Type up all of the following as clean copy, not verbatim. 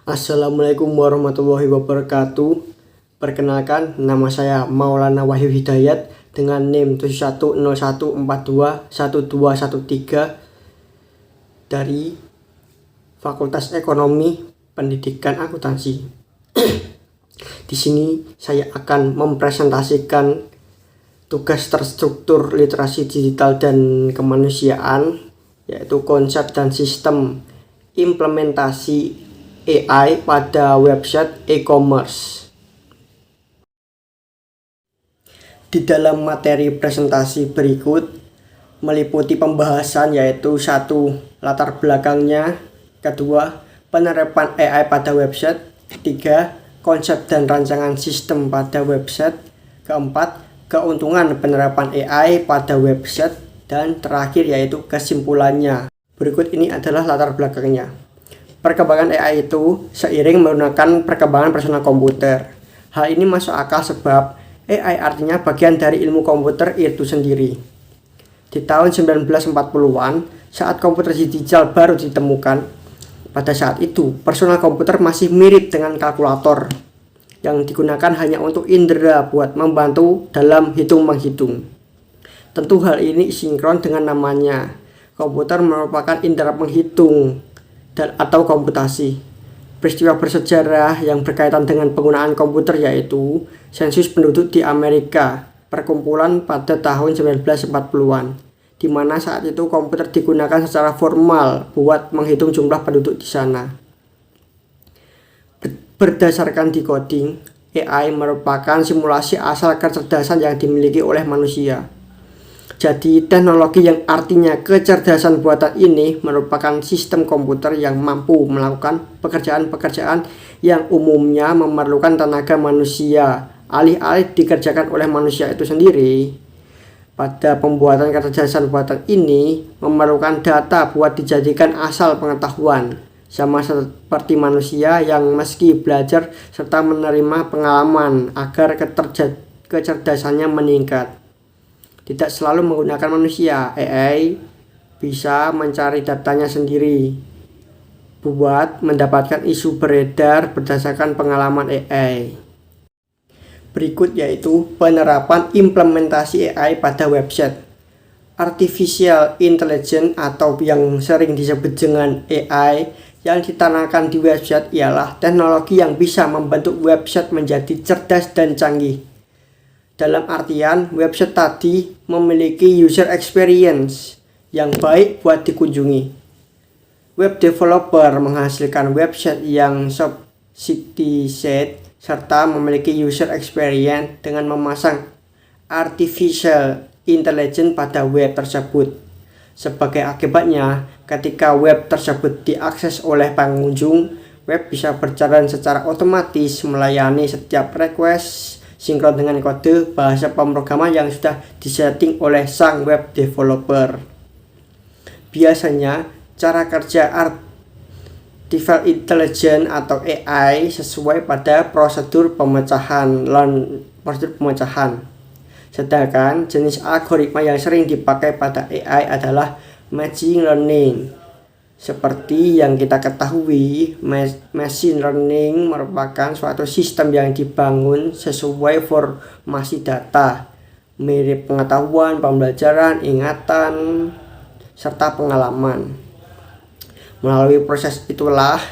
Assalamualaikum warahmatullahi wabarakatuh. Perkenalkan, nama saya Maulana Wahyu Hidayat dengan NIM 7101421213 dari Fakultas Ekonomi Pendidikan Akuntansi. Di sini saya akan mempresentasikan tugas terstruktur literasi digital dan kemanusiaan, yaitu konsep dan sistem implementasi AI pada website e-commerce. Di dalam materi presentasi berikut meliputi pembahasan, yaitu 1. Latar belakangnya, 2. Penerapan AI pada website, 3. Konsep dan rancangan sistem pada website, 4. Keuntungan penerapan AI pada website, dan terakhir yaitu kesimpulannya. Berikut ini adalah latar belakangnya. Perkembangan AI itu seiring menggunakan perkembangan personal komputer. Hal ini masuk akal sebab AI artinya bagian dari ilmu komputer itu sendiri. Di tahun 1940-an, saat komputer digital baru ditemukan, pada saat itu personal komputer masih mirip dengan kalkulator yang digunakan hanya untuk indera buat membantu dalam hitung-menghitung. Tentu hal ini sinkron dengan namanya. Komputer merupakan indera penghitung atau komputasi. Peristiwa bersejarah yang berkaitan dengan penggunaan komputer yaitu sensus penduduk di Amerika perkumpulan pada tahun 1940-an, di mana saat itu komputer digunakan secara formal buat menghitung jumlah penduduk di sana. Berdasarkan decoding, AI merupakan simulasi asal kecerdasan yang dimiliki oleh manusia. Jadi, teknologi yang artinya kecerdasan buatan ini merupakan sistem komputer yang mampu melakukan pekerjaan-pekerjaan yang umumnya memerlukan tenaga manusia, alih-alih dikerjakan oleh manusia itu sendiri. Pada pembuatan kecerdasan buatan ini memerlukan data buat dijadikan asal pengetahuan, sama seperti manusia yang meski belajar serta menerima pengalaman agar kecerdasannya meningkat. Tidak selalu menggunakan manusia, AI bisa mencari datanya sendiri buat mendapatkan isu beredar berdasarkan pengalaman AI. Berikut yaitu penerapan implementasi AI pada website. Artificial Intelligence atau yang sering disebut dengan AI yang ditanamkan di website ialah teknologi yang bisa membentuk website menjadi cerdas dan canggih. Dalam artian, website tadi memiliki user experience yang baik buat dikunjungi. Web developer menghasilkan website yang sophisticated serta memiliki user experience dengan memasang artificial intelligence pada web tersebut. Sebagai akibatnya, ketika web tersebut diakses oleh pengunjung, web bisa berjalan secara otomatis melayani setiap request sinkron dengan kode bahasa pemrograman yang sudah disetting oleh sang web developer. Biasanya, cara kerja artificial intelligence atau AI sesuai pada prosedur pemecahan. Sedangkan jenis algoritma yang sering dipakai pada AI adalah machine learning. Seperti yang kita ketahui, machine learning merupakan suatu sistem yang dibangun sesuai formasi data, mirip pengetahuan, pembelajaran, ingatan, serta pengalaman. Melalui proses itulah,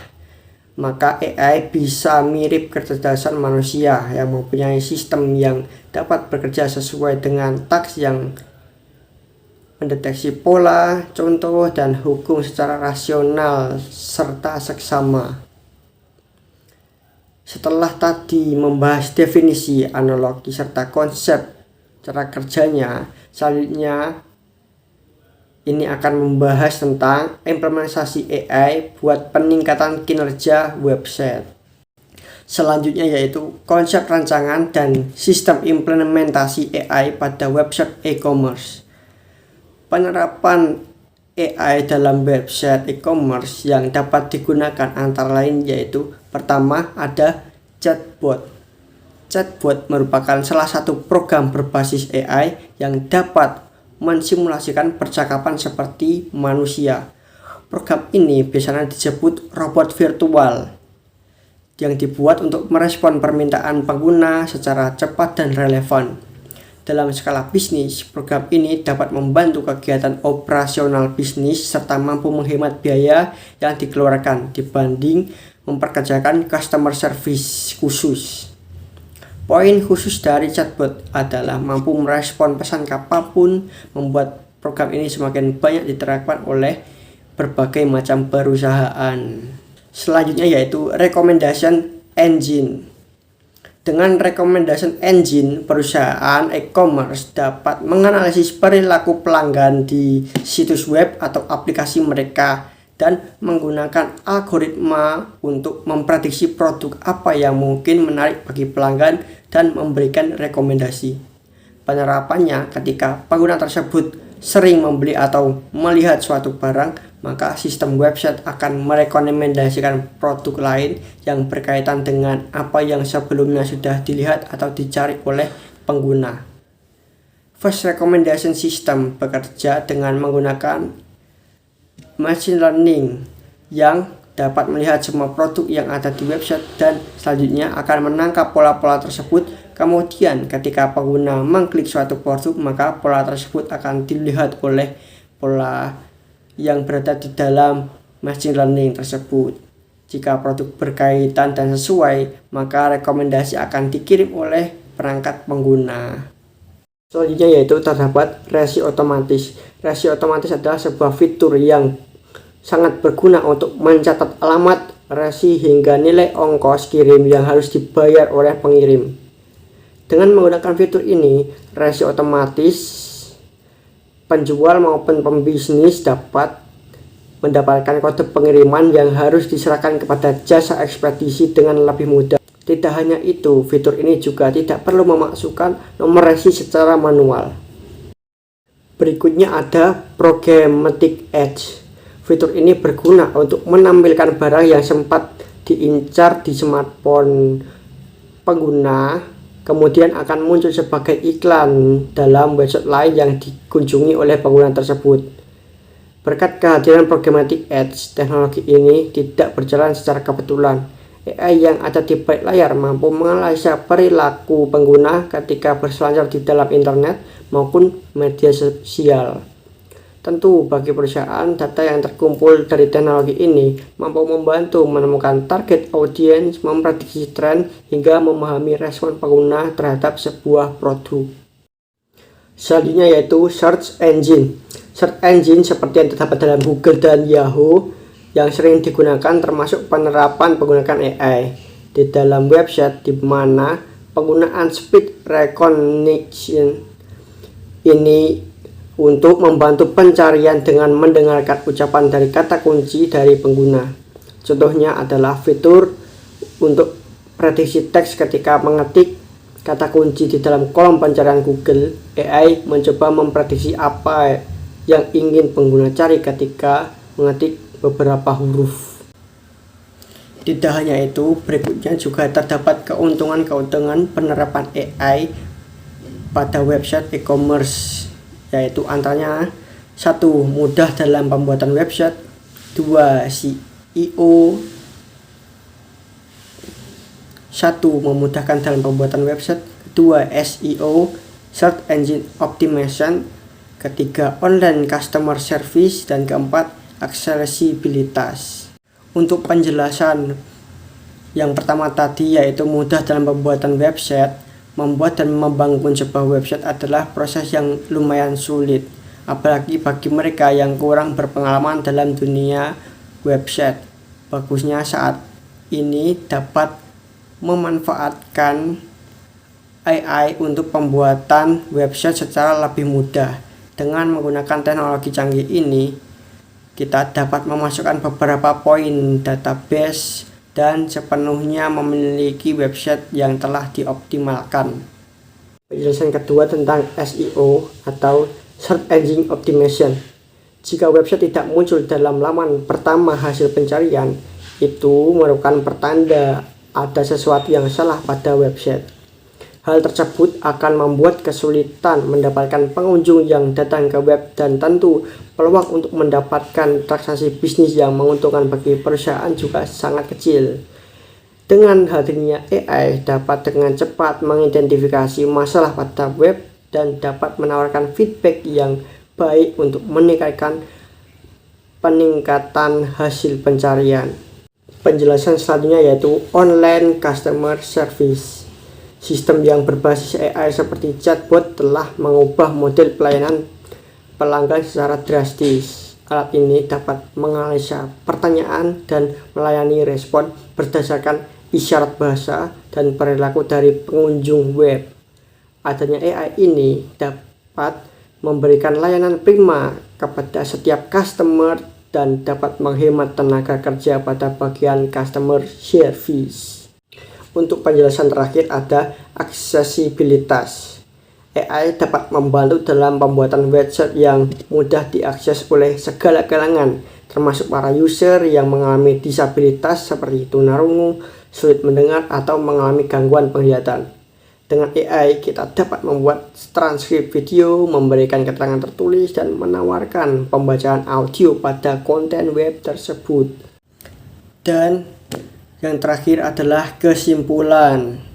maka AI bisa mirip kecerdasan manusia yang mempunyai sistem yang dapat bekerja sesuai dengan taks yang mendeteksi pola, contoh, dan hukum secara rasional serta seksama. Setelah tadi membahas definisi, analogi, serta konsep cara kerjanya, selanjutnya ini akan membahas tentang implementasi AI buat peningkatan kinerja website. Selanjutnya yaitu konsep rancangan dan sistem implementasi AI pada website e-commerce. Penerapan AI dalam website e-commerce yang dapat digunakan antara lain yaitu pertama ada chatbot. Chatbot merupakan salah satu program berbasis AI yang dapat mensimulasikan percakapan seperti manusia. Program ini biasanya disebut robot virtual. yang dibuat untuk merespon permintaan pengguna secara cepat dan relevan. Dalam skala bisnis, program ini dapat membantu kegiatan operasional bisnis serta mampu menghemat biaya yang dikeluarkan dibanding memperkerjakan customer service khusus. Poin khusus dari chatbot adalah mampu merespon pesan kapanpun, membuat program ini semakin banyak diterapkan oleh berbagai macam perusahaan. Selanjutnya yaitu recommendation engine. Dengan recommendation engine, perusahaan e-commerce dapat menganalisis perilaku pelanggan di situs web atau aplikasi mereka dan menggunakan algoritma untuk memprediksi produk apa yang mungkin menarik bagi pelanggan dan memberikan rekomendasi. Penerapannya ketika pengguna tersebut sering membeli atau melihat suatu barang, maka sistem website akan merekomendasikan produk lain yang berkaitan dengan apa yang sebelumnya sudah dilihat atau dicari oleh pengguna. First Recommendation System bekerja dengan menggunakan machine learning yang dapat melihat semua produk yang ada di website dan selanjutnya akan menangkap pola-pola tersebut. Kemudian ketika pengguna mengklik suatu produk, maka pola tersebut akan dilihat oleh pola yang berada di dalam machine learning tersebut. Jika produk berkaitan dan sesuai, maka rekomendasi akan dikirim oleh perangkat pengguna. Selanjutnya yaitu terdapat resi otomatis. Resi otomatis adalah sebuah fitur yang sangat berguna untuk mencatat alamat, resi hingga nilai ongkos kirim yang harus dibayar oleh pengirim. Dengan menggunakan fitur ini, resi otomatis penjual maupun pembisnis dapat mendapatkan kode pengiriman yang harus diserahkan kepada jasa ekspedisi dengan lebih mudah. Tidak hanya itu, fitur ini juga tidak perlu memasukkan nomor resi secara manual. Berikutnya ada Programmatic Ads. Fitur ini berguna untuk menampilkan barang yang sempat diincar di smartphone pengguna, kemudian akan muncul sebagai iklan dalam website lain yang dikunjungi oleh pengguna tersebut. Berkat kehadiran Programmatic Ads, teknologi ini tidak berjalan secara kebetulan. AI yang ada di balik layar mampu menganalisa perilaku pengguna ketika berselancar di dalam internet maupun media sosial. Tentu bagi perusahaan, data yang terkumpul dari teknologi ini mampu membantu menemukan target audiens, memprediksi tren, hingga memahami respon pengguna terhadap sebuah produk. Selanjutnya yaitu Search Engine. Search Engine seperti yang terdapat dalam Google dan Yahoo yang sering digunakan termasuk penerapan penggunaan AI di dalam website, di mana penggunaan speech recognition ini untuk membantu pencarian dengan mendengarkan ucapan dari kata kunci dari pengguna. Contohnya adalah fitur untuk prediksi teks ketika mengetik kata kunci di dalam kolom pencarian Google. AI mencoba memprediksi apa yang ingin pengguna cari ketika mengetik beberapa huruf. Tidak hanya itu, berikutnya juga terdapat keuntungan-keuntungan penerapan AI pada website e-commerce, yaitu antaranya 1. Mudah dalam pembuatan website. 2. SEO. 1. Memudahkan dalam pembuatan website. 2. SEO, Search Engine Optimization. 3. Online Customer Service. Dan 4. Aksesibilitas. Untuk penjelasan yang pertama tadi, yaitu mudah dalam pembuatan website, membuat dan membangun sebuah website adalah proses yang lumayan sulit, apalagi bagi mereka yang kurang berpengalaman dalam dunia website. Bagusnya saat ini dapat memanfaatkan AI untuk pembuatan website secara lebih mudah. Dengan menggunakan teknologi canggih ini, kita dapat memasukkan beberapa poin database dan sepenuhnya memiliki website yang telah dioptimalkan. Penjelasan kedua tentang SEO atau Search Engine Optimization. Jika website tidak muncul dalam laman pertama hasil pencarian, itu merupakan pertanda ada sesuatu yang salah pada website. Hal tersebut akan membuat kesulitan mendapatkan pengunjung yang datang ke web, dan tentu peluang untuk mendapatkan transaksi bisnis yang menguntungkan bagi perusahaan juga sangat kecil. Dengan hadirnya AI dapat dengan cepat mengidentifikasi masalah pada web dan dapat menawarkan feedback yang baik untuk meningkatkan peningkatan hasil pencarian. Penjelasan selanjutnya yaitu online customer service. Sistem yang berbasis AI seperti chatbot telah mengubah model pelayanan pelanggan secara drastis. Alat ini dapat menganalisa pertanyaan dan melayani respon berdasarkan isyarat bahasa dan perilaku dari pengunjung web. Adanya AI ini dapat memberikan layanan prima kepada setiap customer dan dapat menghemat tenaga kerja pada bagian customer service. Untuk penjelasan terakhir ada aksesibilitas. AI dapat membantu dalam pembuatan website yang mudah diakses oleh segala kalangan, termasuk para user yang mengalami disabilitas seperti tunarungu, sulit mendengar, atau mengalami gangguan penglihatan. Dengan AI, kita dapat membuat transkrip video, memberikan keterangan tertulis, dan menawarkan pembacaan audio pada konten web tersebut. Dan yang terakhir adalah kesimpulan.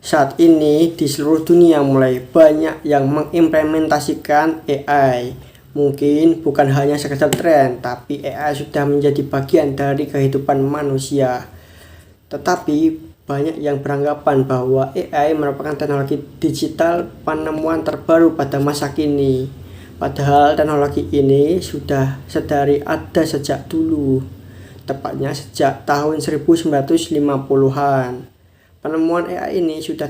Saat ini di seluruh dunia mulai banyak yang mengimplementasikan AI. Mungkin bukan hanya sekedar tren, tapi AI sudah menjadi bagian dari kehidupan manusia. Tetapi banyak yang beranggapan bahwa AI merupakan teknologi digital penemuan terbaru pada masa kini. Padahal teknologi ini sudah sedari ada sejak dulu, tepatnya sejak tahun 1950-an. Penemuan AI ini sudah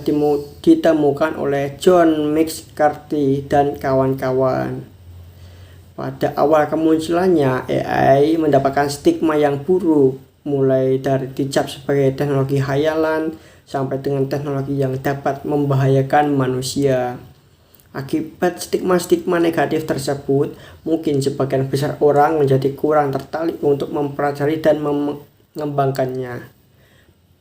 ditemukan oleh John McCarthy dan kawan-kawan. Pada awal kemunculannya, AI mendapatkan stigma yang buruk, mulai dari dicap sebagai teknologi khayalan sampai dengan teknologi yang dapat membahayakan manusia. Akibat stigma-stigma negatif tersebut, mungkin sebagian besar orang menjadi kurang tertarik untuk mempelajari dan mengembangkannya.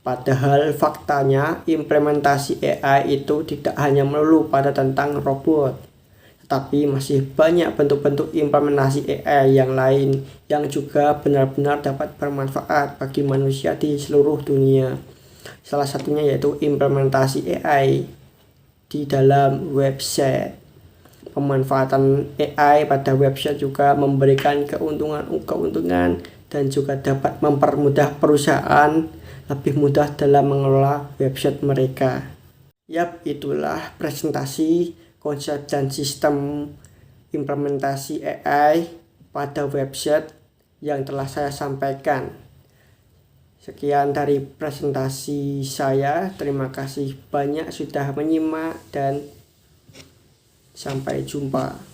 Padahal faktanya implementasi AI itu tidak hanya melulu pada tentang robot, tetapi masih banyak bentuk-bentuk implementasi AI yang lain yang juga benar-benar dapat bermanfaat bagi manusia di seluruh dunia. Salah satunya yaitu implementasi AI di dalam website. Pemanfaatan AI pada website juga memberikan keuntungan dan juga dapat mempermudah perusahaan lebih mudah dalam mengelola website mereka. Yap, itulah presentasi konsep dan sistem implementasi AI pada website yang telah saya sampaikan. Sekian dari presentasi saya. Terima kasih banyak sudah menyimak dan sampai jumpa.